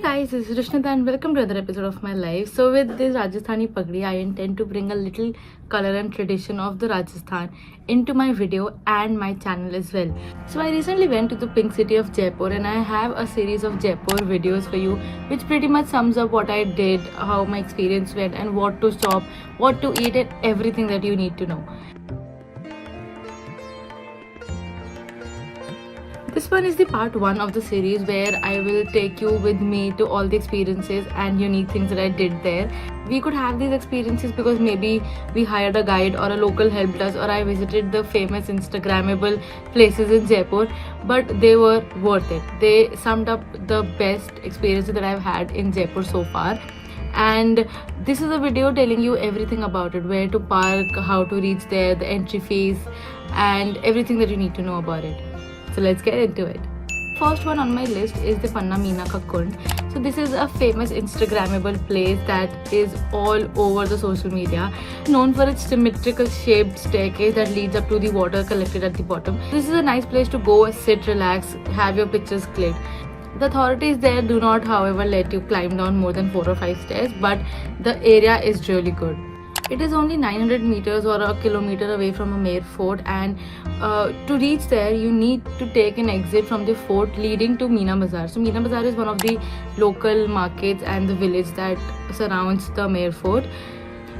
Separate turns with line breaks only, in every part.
guys, this is Rishnita and welcome to another episode of my life. So with this Rajasthani pagdi, I intend to bring a little color and tradition of the Rajasthan into my video and my channel as well. So I recently went to the pink city of Jaipur and I have a series of Jaipur videos for you which pretty much sums up what I did, how my experience went and what to shop, what to eat and everything that you need to know. This one is the part 1 of the series where I will take you with me to all the experiences and unique things that I did there. We could have these experiences because maybe we hired a guide or a local helped us or I visited the famous Instagrammable places in Jaipur, but they were worth it. They summed up the best experiences that I've had in Jaipur so far. And this is a video telling you everything about it, where to park, how to reach there, the entry fees and everything that you need to know about it. So let's get into it. First one on my list is the Panna Meena Ka Kund. So this is a famous Instagrammable place that is all over the social media, known for its symmetrical shaped staircase that leads up to the water collected at the bottom. This is a nice place to go, sit, relax, have your pictures clicked. The authorities there do not, however, let you climb down more than 4 or 5 stairs, but the area is really good. It is only 900 meters or a kilometer away from Amer Fort, and to reach there you need to take an exit from the fort leading to Meena Bazaar. So Meena Bazaar is one of the local markets and the village that surrounds the Amer Fort.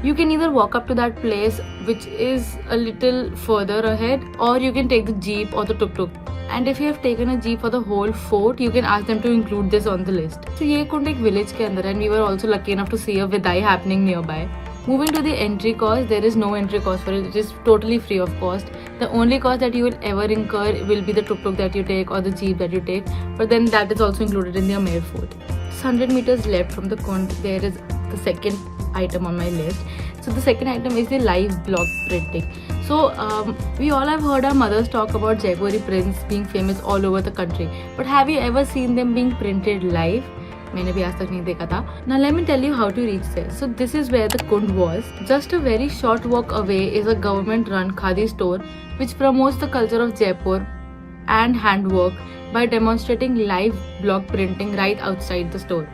You can either walk up to that place, which is a little further ahead, or you can take the jeep or the tuk-tuk. And if you have taken a jeep for the whole fort, you can ask them to include this on the list. So ये कुंड एक village के अंदर है, and we were also lucky enough to see a vidai happening nearby. Moving to the entry cost, there is no entry cost for it. It is totally free of cost. The only cost that you will ever incur will be the tuk-tuk that you take or the jeep that you take, but then that is also included in the Amer Fort. 100 meters left from the Kund, there is the second item on my list. So the second item is the live block printing. So we all have heard our mothers talk about Jaipuri prints being famous all over the country, but have you ever seen them being printed live? मैंने भी आज तक नहीं देखा था. Now let me tell you how to reach there. So this is where the Kund was. Just a very short walk away is a government-run khadi store which promotes the culture of Jaipur and handwork by demonstrating live block printing right outside the store.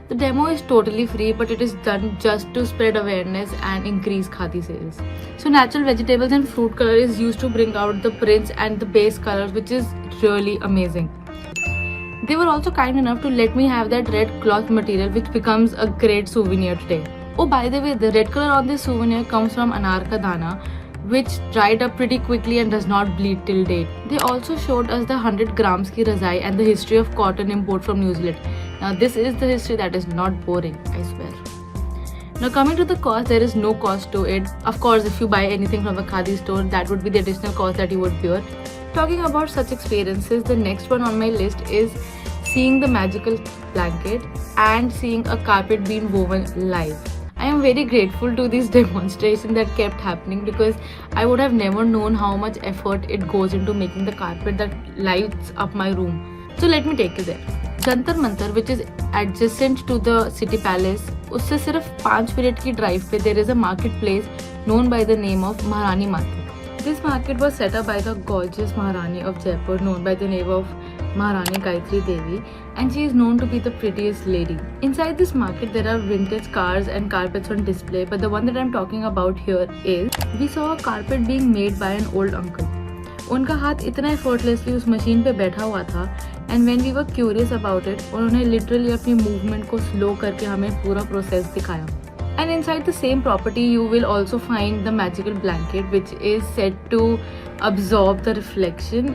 The demo is totally free, but it is done just to spread awareness and increase khadi sales. So natural vegetables and fruit color is used to bring out the prints and the base colors, which is really amazing. They were also kind enough to let me have that red cloth material, which becomes a great souvenir today. Oh, by the way, the red color on this souvenir comes from Anar Ka Dana, which dried up pretty quickly and does not bleed till date. They also showed us the 100 grams ki razai and the history of cotton import from New Zealand. Now this is the history that is not boring, I swear. Now coming to the cost, there is no cost to it. Of course, if you buy anything from a khadi store, that would be the additional cost that you would bear. Talking about such experiences, the next one on my list is seeing the magical blanket and seeing a carpet being woven live. I am very grateful to this demonstration that kept happening because I would have never known how much effort it goes into making the carpet that lights up my room. So let me take you there. Jantar Mantar, which is adjacent to the city palace, उससे सिर्फ 5 minute की drive पे there is a marketplace known by the name of Maharani Market. This market was set up by the gorgeous Maharani of Jaipur, known by the name of Maharani Gayatri Devi, and she is known to be the prettiest lady. Inside this market there are vintage cars and carpets on display, but the one that I am talking about here is, we saw a carpet being made by an old uncle. उनका हाथ इतना effortlessly उस machine पे बैठा हुआ था, and when we were curious about it, उन्होंने literally अपनी movement को slow करके हमें पूरा process दिखाया. And inside the same property you will also find the magical blanket, which is said to absorb the reflection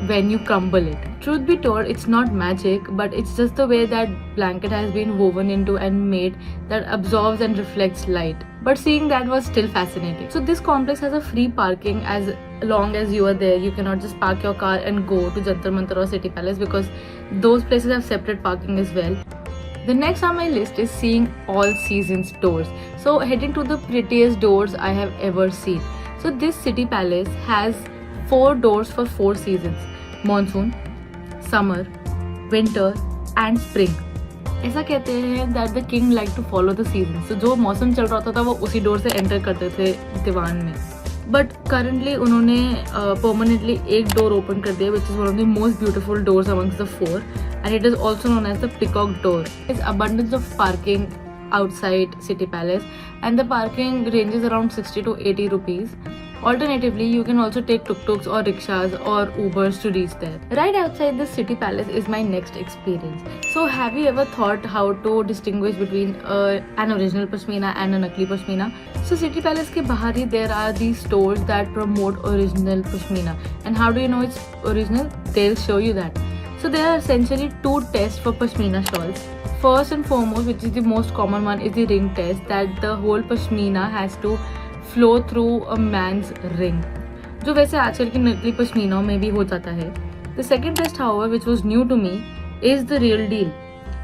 when you crumble it. Truth be told, it's not magic, but it's just the way that blanket has been woven into and made that absorbs and reflects light. But seeing that was still fascinating. So this complex has a free parking as long as you are there. You cannot just park your car and go to Jantar Mantar or City Palace because those places have separate parking as well. The next on my list is seeing all seasons doors. So heading to the prettiest doors I have ever seen. So this city palace has 4 doors for 4 seasons: monsoon, summer, winter and spring. ऐसा कहते हैं that the king like to follow the seasons. So जो मौसम चल रहा था वो उसी डोर से एंटर करते थे दीवान में. बट करंटली उन्होंने परमानेंटली एक डोर ओपन कर दिया, which is one of the most beautiful doors amongst the 4. and it is also known as the Peacock Door. There's abundance of parking outside City Palace, and the parking ranges around 60 to 80 rupees. Alternatively, you can also take tuk-tuks or rickshaws or Ubers to reach there. Right outside the City Palace is my next experience. So have you ever thought how to distinguish between an original pashmina and a nakli pashmina? So City Palace ke bahari there are these stores that promote original pashmina. And how do you know it's original? They'll show you that. So there are essentially two tests for pashmina shawls. First and foremost, which is the most common one, is the ring test, that the whole pashmina has to flow through a man's ring, जो वैसे आजकल की नकली पश्मीनों में भी हो जाता है. The second test, however, which was new to me, is the real deal.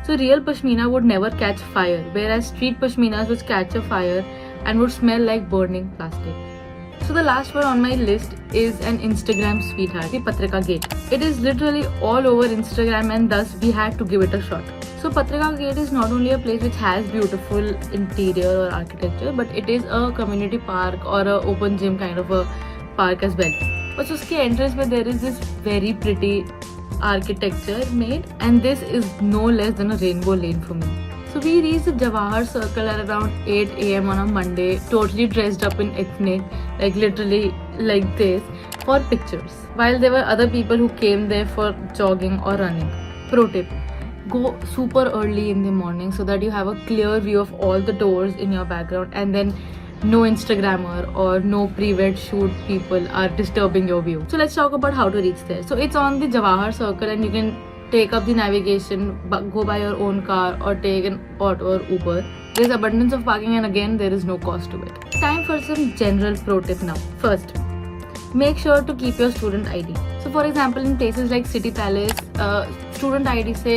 So real pashmina would never catch fire, whereas street pashminas would catch a fire and would smell like burning plastic. So the last one on my list is an Instagram sweetheart, the Patrika Gate. It is literally all over Instagram, and thus we had to give it a shot. So Patrika Gate is not only a place which has beautiful interior or architecture, but it is a community park or a open gym kind of a park as well. But uske entrance mein there is this very pretty architecture made, and this is no less than a rainbow lane for me. So we reached the Jawahar Circle at around 8 AM on a Monday, totally dressed up in ethnic, like literally like this, for pictures. While there were other people who came there for jogging or running. Pro tip: go super early in the morning so that you have a clear view of all the doors in your background, and then no Instagrammer or no pre-wed shoot people are disturbing your view. So let's talk about how to reach there. So it's on the Jawahar Circle, and you can take up the navigation, go by your own car or take an auto or Uber. There's abundance of parking, and again there is no cost to it. Time for some general pro tip now. First, make sure to keep your student ID. So for example, in places like City Palace, student ID से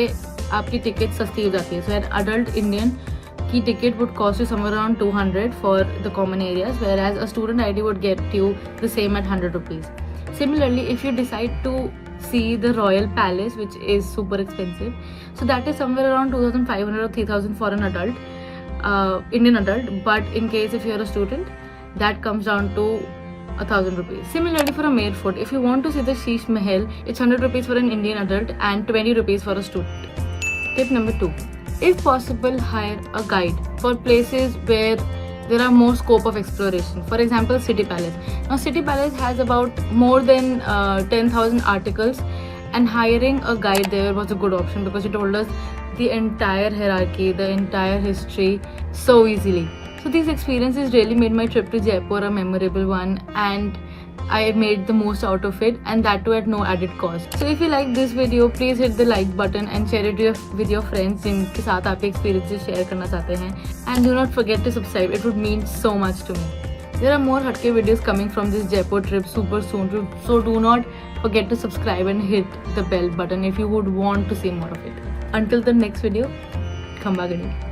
आपकी ticket सस्ती हो जाती है. So an adult Indian की ticket would cost you somewhere around 200 for the common areas, whereas a student ID would get you the same at 100 rupees. Similarly, if you decide to see the Royal Palace, which is super expensive, so that is somewhere around 2,500 or 3,000 for an adult, Indian adult. But in case if you're a student, that comes down to 1,000 rupees. Similarly, for a Mer Fort, if you want to see the Sheesh Mahal, it's 100 rupees for an Indian adult and 20 rupees for a student. Tip number 2. If possible, hire a guide for places where there are more scope of exploration. For example, City Palace. Now, City Palace has about more than 10,000 articles, and hiring a guide there was a good option because it told us the entire hierarchy, the entire history so easily. So these experiences really made my trip to Jaipur a memorable one, and I made the most out of it, and that too at no added cost. So if you like this video, please hit the like button and share it with your friends जिनके साथ आप experiences share करना चाहते हैं. And do not forget to subscribe. It would mean so much to me. There are more hatke videos coming from this Jaipur trip super soon, so do not forget to subscribe and hit the bell button if you would want to see more of it. Until the next video, Khamba Gani.